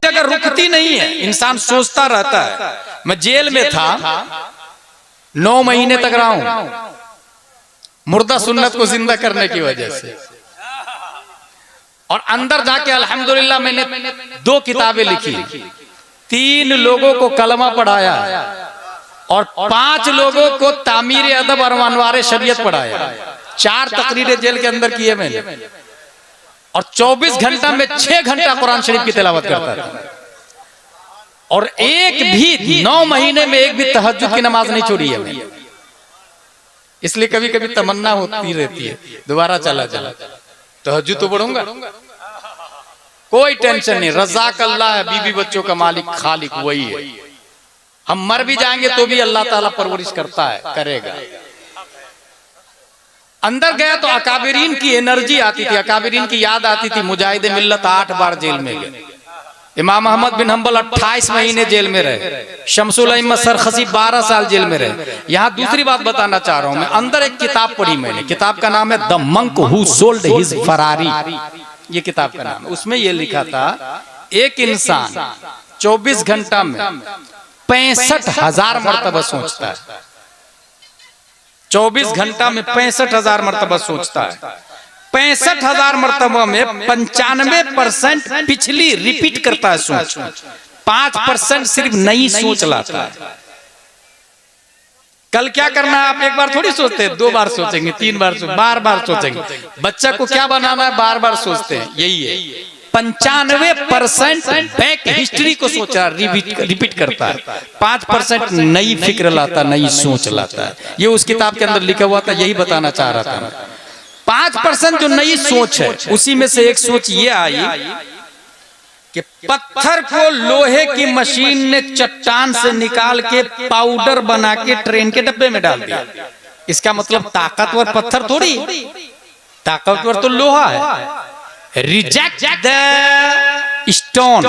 अगर रुकती नहीं है, इंसान सोचता रहता है। मैं जेल में था 9 महीने तक रहा हूं, मुर्दा सुन्नत को जिंदा करने की वजह से। और अंदर जाके अल्हम्दुलिल्लाह मैंने 2 किताबें लिखी, 3 लोगों को कलमा पढ़ाया और 5 लोगों को तामीर अदब और अनवार शरीयत पढ़ाया। 4 तकरीरें जेल के अंदर किए मैंने और 24 घंटा में 6 घंटा कुरान शरीफ की तिलावत करता था। और एक भी 9 महीने में एक भी तहज्जुद की नमाज नहीं छोड़ी है मैंने। इसलिए कभी कभी तमन्ना होती रहती है दोबारा चला चला तहज्जुद तो पढ़ूंगा, कोई टेंशन नहीं। रज़ाक अल्लाह है, बीवी बच्चों का मालिक खालिक वही है। हम मर भी जाएंगे तो भी अल्लाह ताला परवरिश करता है, करेगा। अंदर गया तो अकाबिरीन की एनर्जी आती थी, अकाबिरीन की याद आती थी। मुजाहिद मिल्लत 8 बार जेल में गए। इमाम अहमद बिन हंबल 28 महीने जेल में रहे। शमसुल अइम्मा सरखसी 12 साल जेल में रहे। यहाँ दूसरी बात बताना चाह रहा हूं मैं। अंदर एक किताब पढ़ी मैंने, किताब का नाम है the monk who sold his Ferrari, ये किताब का नाम है। उसमें ये लिखा था एक इंसान 24 घंटा में 65,000 मरतबा सोचता है। 24 घंटा में 65,000 मरतबा सोचता है। 65,000 मरतबा में 95% पिछली रिपीट करता है सोच, 5% सिर्फ नई सोच लाता है। कल क्या करना है आप एक बार थोड़ी सोचते हैं, 2 बार सोचेंगे, 3 बार बार बार सोचेंगे। बच्चा को क्या बनाना है बार बार सोचते हैं, यही है। 95% बैक हिस्ट्री को सोचा रिपीट करता है, 5% नई फिक्र लाता, नई सोच लाता है। ये उस किताब के अंदर लिखा हुआ था, यही बताना चाह रहा था। 5% जो नई सोच है उसी में से एक सोच ये आई कि पत्थर को लोहे की मशीन ने चट्टान से निकाल के पाउडर बना के ट्रेन के डब्बे में डाल दिया। इसका मतलब ताकतवर पत्थर थोड़ी, ताकतवर तो लोहा है। Reject the stone,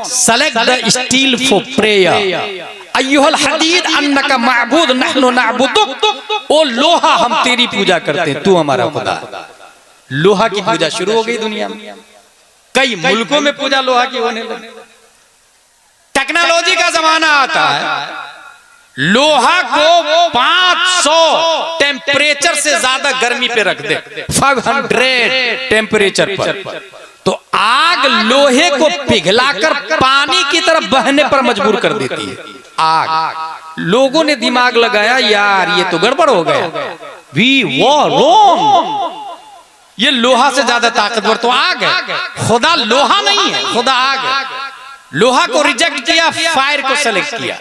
select the steel for prayer. अय्युहल हदीद अन्नका माबूद नहनु नअबुदुक। ओ लोहा हम तेरी पूजा करते हैं, तू हमारा खुदा। लोहा की पूजा शुरू हो गई दुनिया में, कई मुल्कों में पूजा लोहा की होने लगी। टेक्नोलॉजी का जमाना आता है, लोहा को 500 टेम्परेचर से ज्यादा गर्मी पे रख दे, 500 टेम्परेचर पर, तो आग लोहे को पिघलाकर पानी की तरफ बहने पर मजबूर कर देती है। आग, लोगों ने दिमाग लगाया यार ये तो गड़बड़ हो गया, वी वर रॉन्ग, ये लोहा से ज्यादा ताकतवर तो आग है, खुदा लोहा नहीं है, खुदा आग है। लोहा को रिजेक्ट किया, फायर को सेलेक्ट किया।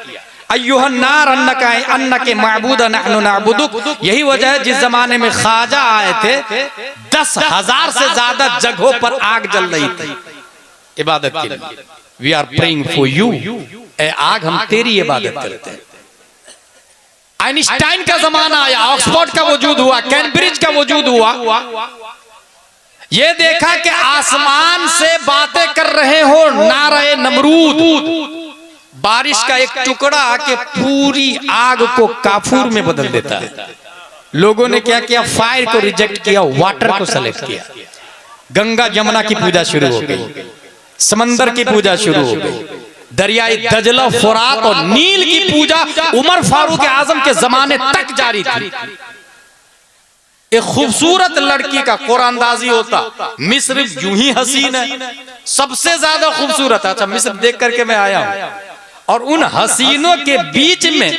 अय्युहन्नार अन्नके माबूद नहनु नअबुदुक। यही वजह है जिस जमाने में ख्वाजा आए थे 10,000 से ज्यादा जगहों पर आग जल रही थी इबादत के लिए। We are praying for you, ए आग हम तेरी इबादत करते हैं। आइंस्टाइन का जमाना आया, ऑक्सफोर्ड का वजूद हुआ, कैम्ब्रिज का वजूद हुआ। ये देखा कि आसमान से बातें कर रहे हो नारे नमरूद, बारिश का एक टुकड़ा आके पूरी आग को काफूर में बदल देता है। लोगों ने क्या किया, फायर को रिजेक्ट किया, वाटर को सेलेक्ट किया। गंगा जमुना की पूजा शुरू हो गई, समंदर की पूजा शुरू हो गई, दरियाई दजला फुरात और नील की पूजा उमर फारूक आजम के जमाने तक जारी थी। एक खूबसूरत लड़की का कुरानदाजी होता, मिस्र यूं ही हसीन है, सबसे ज्यादा खूबसूरत। अच्छा, मिस्र देख करके मैं आया हूं, और उन हसीनों के बीच में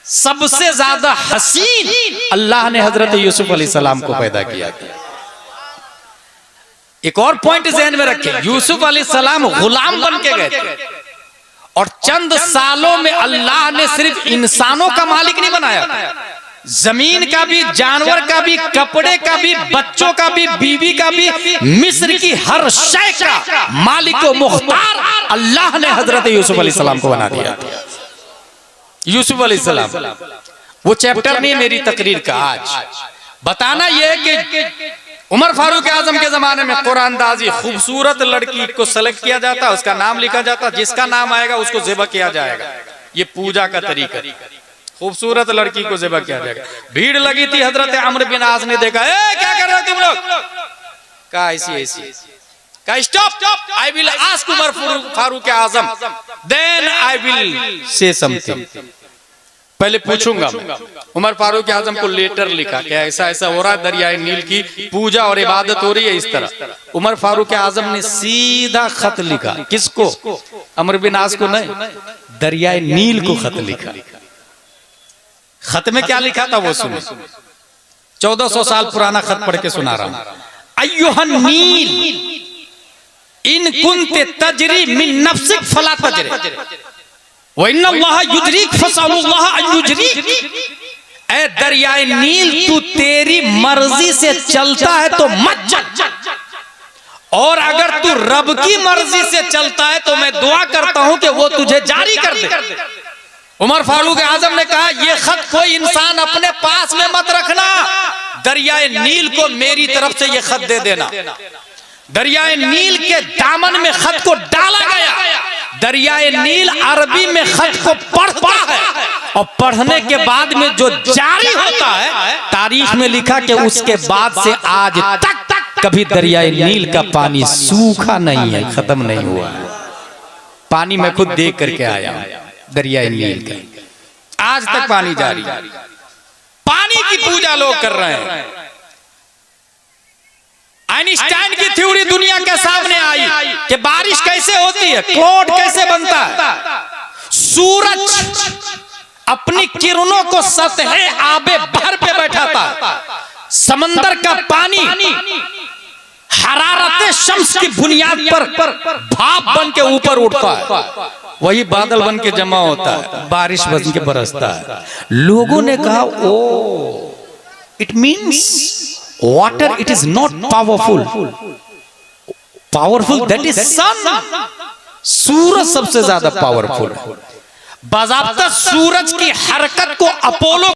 सबसे ज्यादा हसीन अल्लाह ने हजरत यूसुफ अलैहिस्सलाम को पैदा किया था। एक और पॉइंट ज़हन में रखें, यूसुफ अलैहिस्सलाम गुलाम बन के गए थे, और चंद सालों में अल्लाह ने सिर्फ इंसानों का मालिक नहीं बनाया, जमीन का भी, जानवर का भी, कपड़े का भी, बच्चों का भी, बीवी का भी, मिस्र की हर शय का मालिक व मुख्तार अल्लाह ने हजरत यूसुफ अलैहिस्सलाम को बना दिया। यूसुफ अलैहिस्सलाम, वो चैप्टर नहीं मेरी तकरीर का। आज बताना यह है कि उमर फारूक आजम के जमाने में कुरानदाजी, खूबसूरत लड़की को सेलेक्ट किया जाता, उसका नाम लिखा जाता, जिसका नाम आएगा उसको ज़िबह किया जाएगा। ये पूजा का तरीका, खूबसूरत लड़की को ज़िबा किया जाएगा। भीड़ लगी थी, हजरत अम्र बिन आस ने देखा, ए क्या कर रहे हो तुम लोग? कहा ऐसी कहा stop, I will ask Umar Farooq Azam, then I will say something, पहले पूछूंगा। उमर फारूक आजम को लेटर लिखा कि ऐसा ऐसा हो रहा है, दरियाए नील की पूजा और इबादत हो रही है इस तरह। उमर फारूक आजम ने सीधा खत लिखा, किसको? अम्र बिन आस को नहीं, दरियाए नील को खत लिखा। खत में क्या लिखा था वो सुनो, 1400 साल पुराना खत पढ़ के सुना रहा हूं। अय्युहन नील इन कुंते तजरी मिन नफ्सिक फला तजरी व इन्नल्लाह युजरीक फसअलुल्लाह अन युजरीक। ऐ दरियाए नील, तू तेरी मर्जी से चलता है तो मत चल, और अगर तू रब की मर्जी से चलता है तो मैं दुआ करता हूं कि वो तुझे जारी कर दे। उमर फारूक आजम ने कहा, ये खत कोई इंसान अपने पास में मत रखना, दरियाए नील को मेरी तरफ से ये खत दे देना। दरियाए नील के दामन में खत को डाला गया। दरियाए नील अरबी में खत को पढ़ता है, और पढ़ने के बाद में जो जारी होता है, तारीख में लिखा कि उसके बाद से आज तक कभी दरियाए नील का पानी सूखा नहीं है, खत्म नहीं हुआ है। पानी मैं खुद देख करके आया हूं दरियाए नील का, आज तक पानी जारी। पानी की पूजा लोग कर रहे हैं। आइंस्टाइन की थ्योरी दुनिया के सामने आई कि बारिश कैसे होती है, क्लाउड कैसे बनता है। सूरज अपनी किरणों को सतह आबे भर पे बैठाता है, समंदर का पानी हरारत शम्स की बुनियाद पर भाप बन के ऊपर उठता है, वही बादल बन के जमा होता है, बारिश बन के बरसता है। लोगों ने कहा, oh it means water it is not powerful that is sun. सूरज सबसे ज्यादा पावरफुल है। बाज़ाब्ता सूरज की हरकत को अपोलो